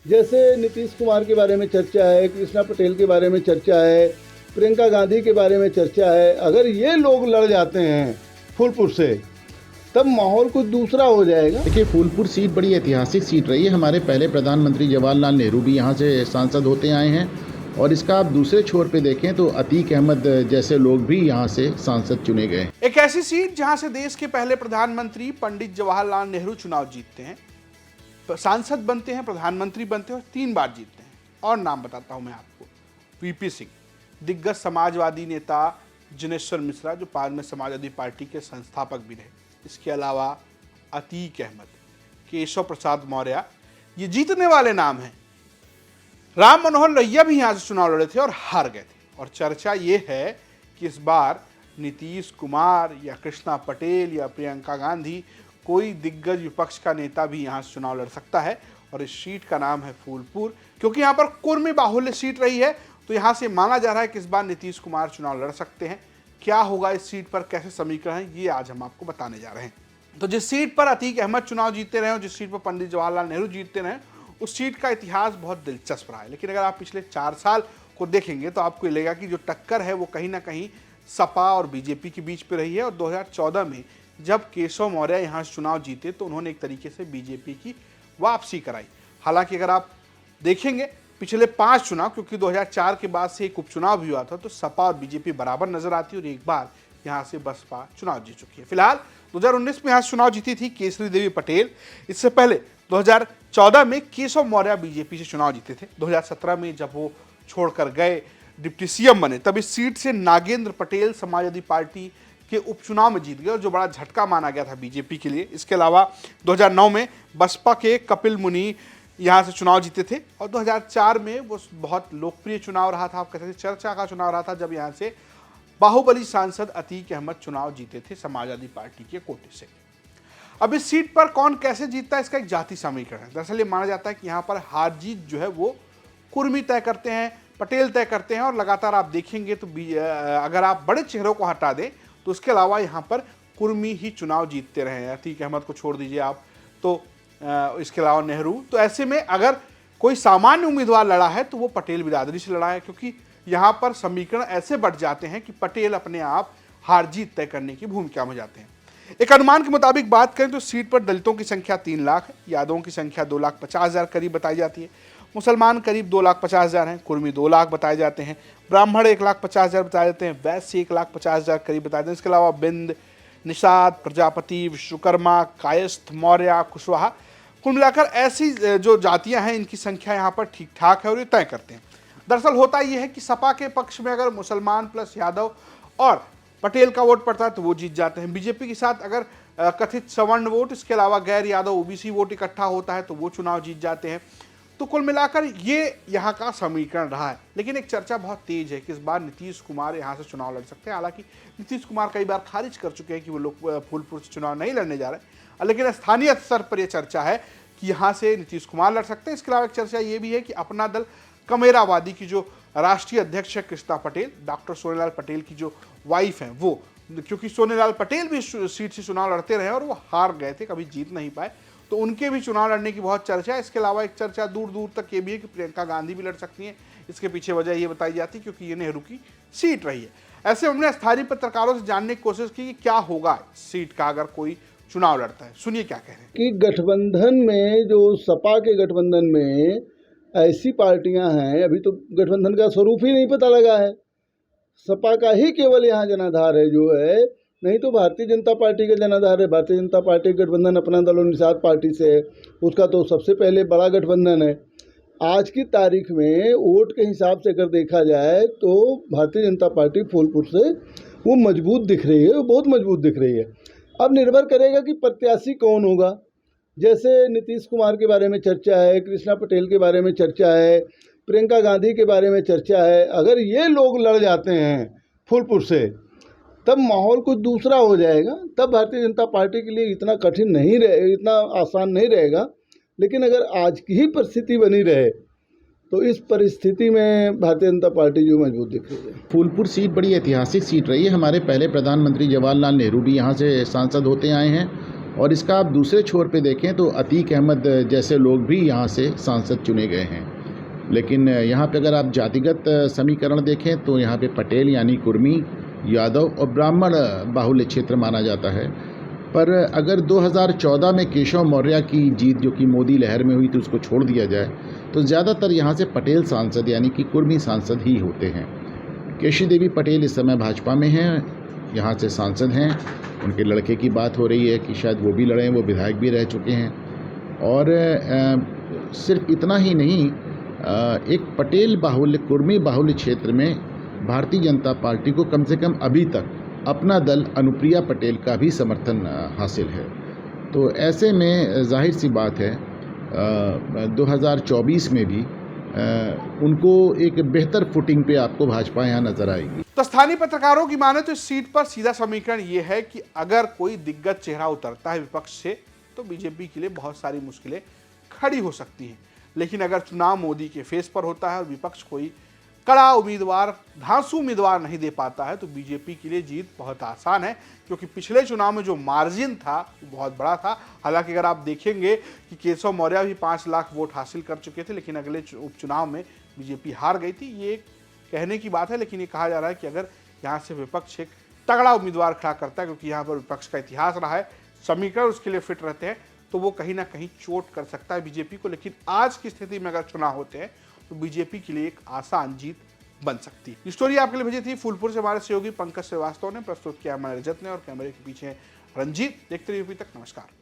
जैसे नीतीश कुमार के बारे में चर्चा है, कृष्णा पटेल के बारे में चर्चा है, प्रियंका गांधी के बारे में चर्चा है, अगर ये लोग लड़ जाते हैं फूलपुर से तब माहौल कुछ दूसरा हो जाएगा। देखिए, फूलपुर सीट बड़ी ऐतिहासिक सीट रही है। हमारे पहले प्रधानमंत्री जवाहरलाल नेहरू भी यहाँ से सांसद होते आए हैं, और इसका आप दूसरे छोर पे देखें तो अतीक अहमद जैसे लोग भी यहाँ से सांसद चुने गए। एक ऐसी सीट जहां से देश के पहले प्रधानमंत्री पंडित जवाहरलाल नेहरू चुनाव जीतते हैं, सांसद बनते हैं, प्रधानमंत्री बनते हैं और 3 बार जीतते हैं। और नाम बताता हूं मैं आपको। वीपी सिंह, दिग्गज समाजवादी नेता जनेश्वर मिश्रा, जो बाद में समाजवादी पार्टी के संस्थापक भी रहे। इसके अलावा अतीक अहमद, केशव प्रसाद मौर्य, ये जीतने वाले नाम हैं। राम मनोहर लोहिया भी यहां से चुनाव लड़े थे और हार गए थे। और चर्चा ये है कि इस बार नीतीश कुमार या कृष्णा पटेल या प्रियंका गांधी, कोई दिग्गज विपक्ष का नेता भी यहां से चुनाव लड़ सकता है। और इस सीट का नाम है फूलपुर, क्योंकि यहां पर कुर्मी बाहुल्य सीट रही है, तो यहां से माना जा रहा है कि इस बार नीतीश कुमार चुनाव लड़ सकते हैं। क्या होगा इस सीट पर, कैसे समीकरण है, ये आज हम आपको बताने जा रहे हैं। तो जिस सीट पर अतीक अहमद चुनाव जीतते रहे और जिस सीट पर पंडित जवाहरलाल नेहरू जीतते रहे, उस सीट का इतिहास बहुत दिलचस्प रहा है। लेकिन अगर आप पिछले 4 साल को देखेंगे तो आपको लगेगा कि जो टक्कर है वो कहीं ना कहीं सपा और बीजेपी के बीच पे रही है। और 2014 में जब केशव मौर्य यहाँ से चुनाव जीते तो उन्होंने एक तरीके से बीजेपी की वापसी कराई। हालांकि अगर आप देखेंगे पिछले 5 चुनाव, क्योंकि 2004 के बाद से एक उपचुनाव भी हुआ था, तो सपा और बीजेपी बराबर नजर आती है और एक बार यहाँ से बसपा चुनाव जीत चुकी है। फिलहाल 2019 में यहाँ से चुनाव जीती थी केसरी देवी पटेल। इससे पहले 2014 में केशव मौर्य बीजेपी से चुनाव जीते थे। 2017 में जब वो छोड़कर गए, डिप्टी सीएम बने, तब इस सीट से नागेंद्र पटेल समाजवादी पार्टी के उपचुनाव में जीत गए, और जो बड़ा झटका माना गया था बीजेपी के लिए। इसके अलावा 2009 में बसपा के कपिल मुनि यहाँ से चुनाव जीते थे। और 2004 में वो बहुत लोकप्रिय चुनाव रहा था, आप कहते थे चर्चा का चुनाव रहा था, जब यहाँ से बाहुबली सांसद अतीक अहमद चुनाव जीते थे समाजवादी पार्टी के कोटे से। अब इस सीट पर कौन कैसे जीतता है, इसका एक जाति समीकरण है। दरअसल ये माना जाता है कि यहाँ पर हार जीत जो है वो कुर्मी तय करते हैं, पटेल तय करते हैं। और लगातार आप देखेंगे तो अगर आप बड़े चेहरों को हटा दें तो उसके अलावा यहाँ पर कुर्मी ही चुनाव जीतते रहे हैं। अतीक अहमद को छोड़ दीजिए आप, तो इसके अलावा नेहरू। तो ऐसे में अगर कोई सामान्य उम्मीदवार लड़ा है तो वो पटेल बिरादरी से लड़ा है, क्योंकि यहाँ पर समीकरण ऐसे बढ़ जाते हैं कि पटेल अपने आप हार जीत तय करने की भूमिका में जाते हैं। एक अनुमान के मुताबिक बात करें तो सीट पर दलितों की संख्या 3 लाख है, यादवों की संख्या 2,50,000 करीब बताई जाती है, मुसलमान करीब 2,50,000 हैं, कुर्मी 2 लाख बताए जाते हैं, ब्राह्मण 1,50,000 बताए जाते हैं, वैश्य 1,50,000 करीब बताए जाते हैं। इसके अलावा बिंद, निषाद, प्रजापति, विश्वकर्मा, कायस्थ, मौर्य, कुशवाहा, कुल मिलाकर ऐसी जो जातियां हैं इनकी संख्या यहाँ पर ठीक ठाक है और ये तय करते हैं। दरअसल होता यह है कि सपा के पक्ष में अगर मुसलमान प्लस यादव और पटेल का वोट पड़ता है तो वो जीत जाते हैं। बीजेपी के साथ अगर कथित सवर्ण वोट, इसके अलावा गैर यादव ओबीसी वोट इकट्ठा होता है तो वो चुनाव जीत जाते हैं। तो कुल मिलाकर ये यहाँ का समीकरण रहा है। लेकिन एक चर्चा बहुत तेज है कि इस बार नीतीश कुमार यहाँ से चुनाव लड़ सकते हैं। हालांकि नीतीश कुमार कई बार खारिज कर चुके हैं कि वो लोग फूलपुर से चुनाव नहीं लड़ने जा रहे, लेकिन स्थानीय स्तर पर यह चर्चा है कि यहाँ से नीतीश कुमार लड़ सकते हैं। इसके अलावा एक चर्चा ये भी है कि अपना दल कमेरावादी की जो राष्ट्रीय अध्यक्ष है कृष्णा पटेल, डॉक्टर सोनेलाल पटेल की जो वाइफ हैं, वो, क्योंकि सोनेलाल पटेल भी सीट से चुनाव लड़ते रहे और वो हार गए थे, कभी जीत नहीं पाए, तो उनके भी चुनाव लड़ने की बहुत चर्चा है। इसके अलावा एक चर्चा दूर दूर तक ये भी है कि प्रियंका गांधी भी लड़ सकती हैं। इसके पीछे वजह ये बताई जाती है क्योंकि ये नेहरू की सीट रही है। ऐसे हमने स्थानीय पत्रकारों से जानने की कोशिश की कि क्या होगा सीट का अगर कोई चुनाव लड़ता है। सुनिए क्या कह रहे हैं। कि गठबंधन में, जो सपा के गठबंधन में ऐसी पार्टियां हैं, अभी तो गठबंधन का स्वरूप ही नहीं पता लगा है, सपा का ही केवल यहाँ जनाधार है जो है, नहीं तो भारतीय जनता पार्टी का जनाधार है। भारतीय जनता पार्टी गठबंधन अपना दल और निषाद पार्टी से है, उसका तो सबसे पहले बड़ा गठबंधन है। आज की तारीख में वोट के हिसाब से अगर देखा जाए तो भारतीय जनता पार्टी फूलपुर से वो मजबूत दिख रही है, वो बहुत मजबूत दिख रही है। अब निर्भर करेगा कि प्रत्याशी कौन होगा। जैसे नीतीश कुमार के बारे में चर्चा है, कृष्णा पटेल के बारे में चर्चा है, प्रियंका गांधी के बारे में चर्चा है, अगर ये लोग लड़ जाते हैं फूलपुर से तब माहौल कुछ दूसरा हो जाएगा। तब भारतीय जनता पार्टी के लिए इतना कठिन नहीं रहे, इतना आसान नहीं रहेगा। लेकिन अगर आज की ही परिस्थिति बनी रहे तो इस परिस्थिति में भारतीय जनता पार्टी जो मजबूत दिख रही है। फूलपुर सीट बड़ी ऐतिहासिक सीट रही है। हमारे पहले प्रधानमंत्री जवाहरलाल नेहरू भी यहाँ से सांसद होते आए हैं, और इसका आप दूसरे छोर पे देखें तो अतीक अहमद जैसे लोग भी यहाँ से सांसद चुने गए हैं। लेकिन यहाँ पे अगर आप जातिगत समीकरण देखें तो यहाँ पे पटेल यानी कुर्मी, यादव और ब्राह्मण बाहुल्य क्षेत्र माना जाता है। पर अगर 2014 में केशव मौर्य की जीत जो कि मोदी लहर में हुई थी उसको छोड़ दिया जाए तो ज़्यादातर यहाँ से पटेल सांसद यानी कि कुर्मी सांसद ही होते हैं। केशी देवी पटेल इस समय भाजपा में हैं, यहाँ से सांसद हैं। उनके लड़के की बात हो रही है कि शायद वो भी लड़ें, वो विधायक भी रह चुके हैं। और सिर्फ इतना ही नहीं, एक पटेल बाहुल्य कुर्मी बाहुल्य क्षेत्र में भारतीय जनता पार्टी को कम से कम अभी तक अपना दल अनुप्रिया पटेल का भी समर्थन हासिल है। तो ऐसे में जाहिर सी बात है 2024 में भी उनको एक बेहतर फुटिंग पे आपको भाजपा यहाँ नजर आएगी। तो स्थानीय पत्रकारों की माने तो इस सीट पर सीधा समीकरण ये है कि अगर कोई दिग्गज चेहरा उतरता है विपक्ष से तो बीजेपी के लिए बहुत सारी मुश्किलें खड़ी हो सकती हैं। लेकिन अगर चुनाव मोदी के फेस पर होता है और विपक्ष कोई कड़ा उम्मीदवार, धांसू उम्मीदवार नहीं दे पाता है तो बीजेपी के लिए जीत बहुत आसान है, क्योंकि पिछले चुनाव में जो मार्जिन था वो बहुत बड़ा था। हालांकि अगर आप देखेंगे कि केशव मौर्य भी 5 लाख वोट हासिल कर चुके थे, लेकिन अगले उपचुनाव में बीजेपी हार गई थी। ये कहने की बात है, लेकिन ये कहा जा रहा है कि अगर यहाँ से विपक्ष एक तगड़ा उम्मीदवार खड़ा करता है, क्योंकि यहाँ पर विपक्ष का इतिहास रहा है, समीकरण उसके लिए फिट रहते हैं, तो वो कहीं ना कहीं चोट कर सकता है बीजेपी को। लेकिन आज की स्थिति में अगर चुनाव होते हैं तो बीजेपी के लिए एक आसान जीत बन सकती है। स्टोरी आपके लिए भेजी थी फूलपुर से हमारे सहयोगी पंकज श्रीवास्तव ने, प्रस्तुत किया हमारे रजत ने, और कैमरे के पीछे रंजीत। देखते रहिए यूपी तक। नमस्कार।